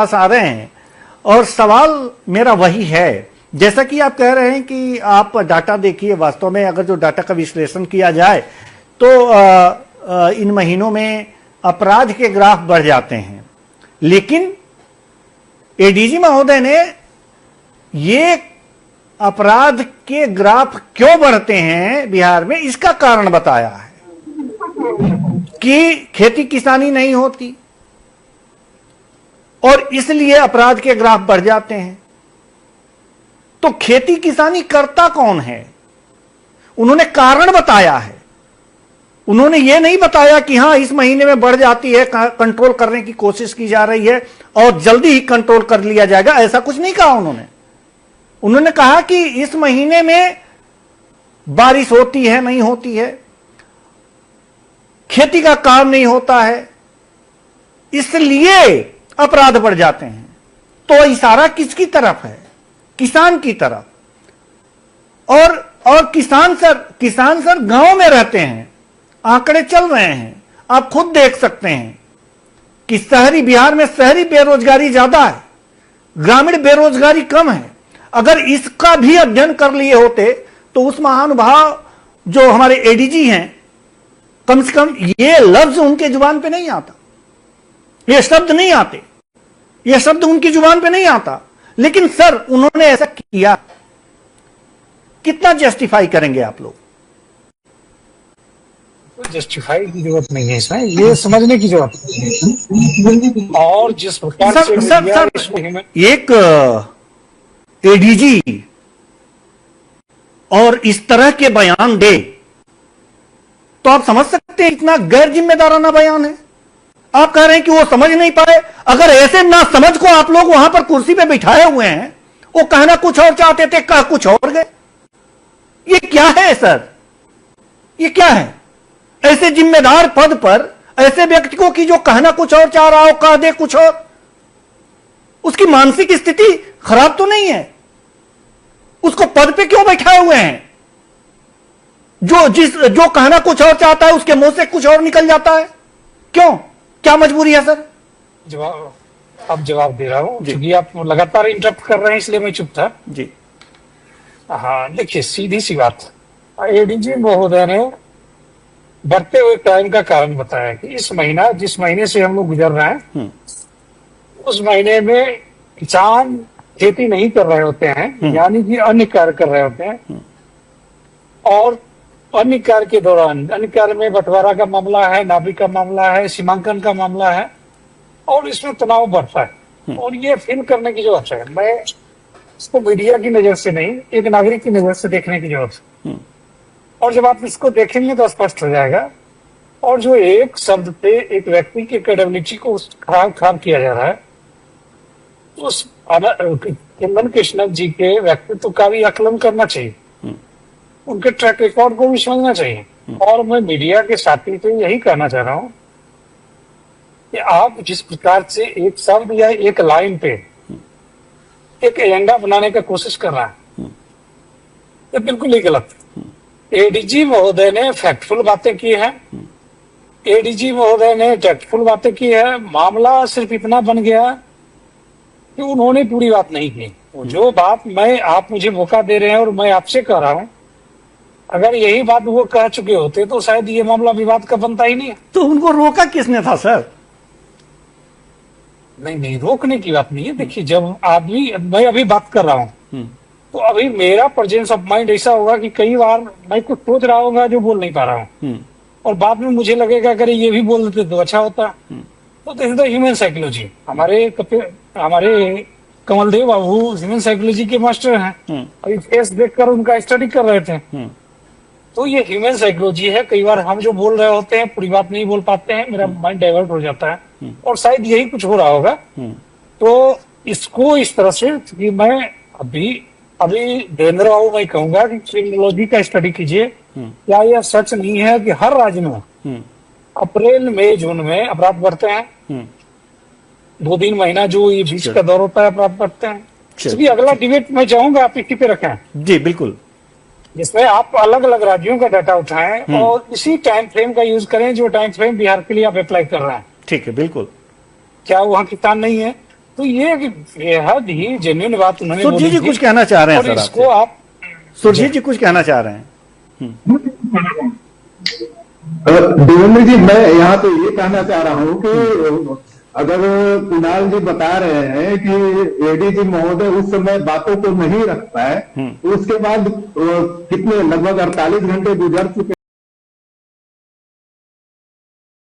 पास आ रहे हैं और सवाल मेरा वही है, जैसा कि आप कह रहे हैं कि आप डाटा देखिए, वास्तव में अगर जो डाटा का विश्लेषण किया जाए तो इन महीनों में अपराध के ग्राफ बढ़ जाते हैं, लेकिन एडीजी महोदय ने ये अपराध के ग्राफ क्यों बढ़ते हैं बिहार में, इसका कारण बताया है कि खेती किसानी नहीं होती और इसलिए अपराध के ग्राफ बढ़ जाते हैं। तो खेती किसानी करता कौन है, उन्होंने कारण बताया है। उन्होंने यह नहीं बताया कि हां इस महीने में बढ़ जाती है, कंट्रोल करने की कोशिश की जा रही है और जल्दी ही कंट्रोल कर लिया जाएगा, ऐसा कुछ नहीं कहा उन्होंने कहा कि इस महीने में बारिश होती है नहीं होती है, खेती का काम नहीं होता है, इसलिए अपराध बढ़ जाते हैं। तो इशारा किसकी तरफ है, किसान की तरफ। और किसान सर गांव में रहते हैं, आंकड़े चल रहे हैं, आप खुद देख सकते हैं कि शहरी बिहार में शहरी बेरोजगारी ज्यादा है, ग्रामीण बेरोजगारी कम है। अगर इसका भी अध्ययन कर लिए होते तो उस महानुभाव जो हमारे एडीजी हैं, कम से कम ये लफ्ज उनके जुबान पे नहीं आता, ये शब्द नहीं आते, ये शब्द उनकी जुबान पे नहीं आता, लेकिन सर उन्होंने ऐसा किया। कितना जस्टिफाई करेंगे आप लोग? जस्टिफाई की जरूरत नहीं है इसमें, ये समझने की जरूरत है। और जिस प्रकार से सर एक एडीजी और इस तरह के बयान दे तो आप समझ सकते हैं इतना गैर जिम्मेदाराना बयान है। आप कह रहे हैं कि वो समझ नहीं पाए। अगर ऐसे ना समझ को आप लोग वहां पर कुर्सी पे बिठाए हुए हैं, वो कहना कुछ और चाहते थे, कह कुछ और गए। ये क्या है सर, ये क्या है? ऐसे जिम्मेदार पद पर ऐसे व्यक्ति को कि जो कहना कुछ और चाह रहा हो कह दे कुछ और, उसकी मानसिक स्थिति खराब तो नहीं है? उसको पद पे क्यों बैठाए हुए हैं? जो कहना कुछ और चाहता है उसके मुंह से कुछ और निकल जाता है, क्यों? क्या मजबूरी है सर? जवाब दे रहा हूं, क्योंकि आप लगातार इंटरप्ट कर रहे हैं इसलिए मैं चुप था जी। हाँ देखिए, सीधी सी बात, एडीजी महोदय ने बढ़ते हुए क्राइम का कारण बताया कि इस महीना, जिस महीने से हम लोग गुजर रहे हैं, उस महीने में किसान खेती नहीं कर रहे होते हैं, यानी कि अन्य कार्य कर रहे होते हैं। और अन्य कार्य के दौरान, अन्य कार्य में बंटवारा का मामला है, नाभिक का मामला है, सीमांकन का मामला है, और इसमें तनाव बढ़ता है। और ये फील करने की जरूरत है, मैं इसको मीडिया की नजर से नहीं, एक नागरिक की नजर से देखने की जरूरत है। और जब आप इसको देखेंगे तो स्पष्ट हो जाएगा। और जो एक शब्द पे एक व्यक्ति की क्रेडिबिलिटी को खराब किया जा रहा है, उस चंदन कृष्णन जी के व्यक्तित्व का भी आकलन करना चाहिए, उनके ट्रैक रिकॉर्ड को भी समझना चाहिए। और मैं मीडिया के साथी से यही कहना चाह रहा हूं कि आप जिस प्रकार से एक शब्द या एक लाइन पे एक एजेंडा बनाने का कोशिश कर रहा है, ये बिल्कुल ही गलत है। एडीजी महोदय ने फैक्टफुल बातें की है, एडीजी महोदय ने टैक्टफुल बातें की है। मामला सिर्फ इतना बन गया कि उन्होंने पूरी बात नहीं की। जो बात आप मुझे मौका दे रहे हैं और मैं आपसे कह रहा हूं, अगर यही बात वो कह चुके होते तो शायद ये मामला विवाद का बनता ही नहीं। तो उनको रोका किसने था सर? नहीं, रोकने की बात नहीं है। देखिए, जब आदमी, मैं अभी बात कर रहा हूँ तो अभी मेरा प्रेजेंस ऑफ माइंड ऐसा होगा कि कई बार मैं कुछ सोच रहा होगा जो बोल नहीं पा रहा हूँ, और बाद में मुझे लगेगा अगर ये भी बोल देते तो अच्छा होता। तो this is the human psychology. हमारे कमलदेव बाबू ह्यूमन साइकोलॉजी के मास्टर हैं, अभी फेस देखकर उनका स्टडी कर रहे थे। तो ये ह्यूमन साइकोलॉजी है। कई बार हम जो बोल रहे होते हैं पूरी बात नहीं बोल पाते हैं, मेरा माइंड डाइवर्ट हो जाता है, और शायद यही कुछ हो रहा होगा। तो इसको इस तरह से कि मैं अभी देवेंद्र बाबू मैं कहूंगा कि क्रिमिनोलॉजी का स्टडी कीजिए। क्या यह सच नहीं है कि हर राज्य में अप्रैल मई जून में अपराध बढ़ते हैं? 2-3 महीना जो ये बीच का दौर होता है अपराध बढ़ते हैं। इसलिए अगला डिबेट मैं चाहूंगा आप इसी पे रखें। जी बिल्कुल, जिसमें आप अलग अलग राज्यों का डाटा उठाएं और इसी टाइम फ्रेम का यूज करें जो टाइम फ्रेम बिहार के लिए आप अप्लाई कर रहे हैं। ठीक है, बिल्कुल। क्या वहाँ किसान नहीं है? तो ये बेहद ही जेन्युइन बात उन्होंने सुरजीत बोली जी थी। कुछ कहना चाह रहे हैं और सर इसको आपसे। आप सुरजीत जी कुछ कहना चाह रहे हैं। देवेंद्र जी, मैं यहाँ पे ये कहना चाह रहा हूँ कि अगर कुणाल जी बता रहे हैं कि एडीजी महोदय उस समय बातों को नहीं रख पाए, तो उसके बाद कितने लगभग 48 घंटे गुजर चुके